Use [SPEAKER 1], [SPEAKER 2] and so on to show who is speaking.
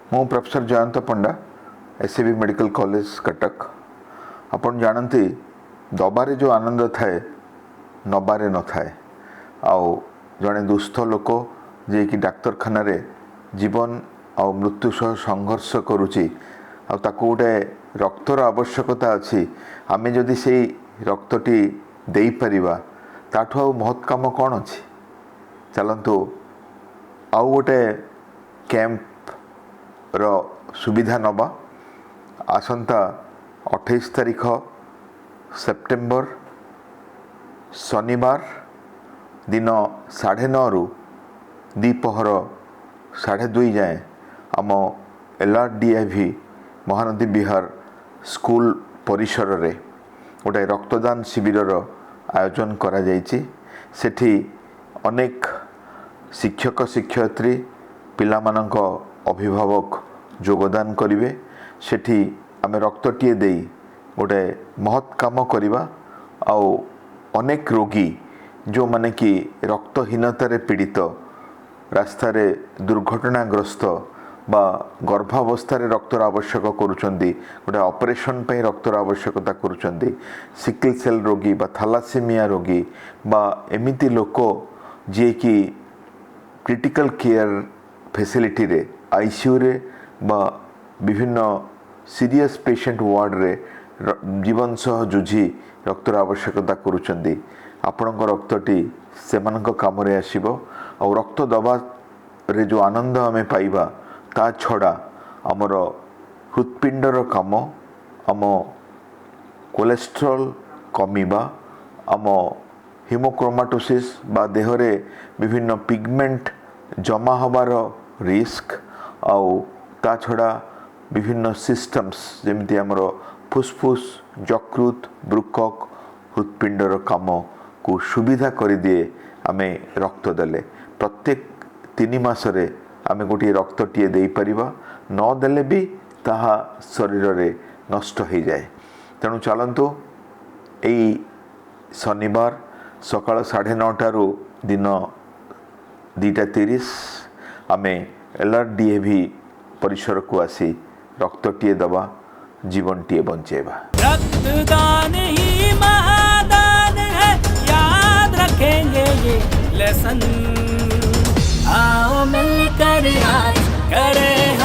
[SPEAKER 1] मु प्रोफेसर जयंत पंडा SCB medical college Cuttack. आपण जानती दबारे जो आनंद थाए नबारे न थाए। आउ जड़े दुस्थ लोक जे कि डाक्तरखाना जीवन आ मृत्यु सह संघर्ष करुच्ची गोटे रक्तर आवश्यकता अच्छी। आमे जदि से रक्तटी दे परिबा ताठू आ महत् काम कौन अच्छी। चलतु आउ गोटे कैंप रो सुविधा नवा आसंता 28 तारीख सेप्टेम्बर शनिवार दिन 9:30 रु दीपहर 2:30 जाए आम LRDIV महानदी विहार स्कूल परिसर रे गोटे रक्तदान शिविर आयोजन करा जायछि। सेठी अनेक शिक्षक शिक्षयित्री पिलामानंक अभिभावक योगदान करिवे। सेठी आमे रक्तटीए देई गोटे महत् काम करिबा। आउ अनेक रोगी जो माने कि रक्तहीनतार पीड़ित रास्तार दुर्घटनाग्रस्त बा गर्भावस्था रक्तर आवश्यक करुचंदी गोटे ऑपरेशन पे रक्तर आवश्यकता करुचंदी सिकल सेल रोगी बा थैलासेमिया रोगी बा एमिति लोक जे कि क्रिटिकल केयर फैसिलिटी रे आईसीयू रे बा विभिन्न सीरियस पेशेंट वार्ड रे जीवन सह जुझी रक्तर आवश्यकता करुचंदी। आपणक रक्तटी सेमानक काम रे आसीबो। और रक्त दबा रे जो आनंद आमे पाइबा ता छड़ा आमर हृत्पिंडर काम आम कोलेस्ट्रॉल कमिबा आम हिमोक्रोमाटोसिस बा देहरे विभिन्न पिगमेंट जमा हबार रिस्क आउ ता छड़ा विभिन्न सिस्टम्स जेमती आमर फुसफुस यकृत बृकक हृत्पिंडर काम को सुविधा कर दिए। आमे रक्त देले प्रत्येक 3 मासरे आमे गोटे रक्तटीए दे परिबा न देले भी ताहा शरीर रे नष्ट हो जाए। तेणु चलतु यही शनिवार सकाळ 9:30 रु दिन 2:30 आमे LRDIV परिसर को आसी रक्तटीए दबा जीवनटीए बंचेबा।
[SPEAKER 2] रक्तदान ही महादान है, याद रखेंगे ये लेसन। आओ मिलकर आज करें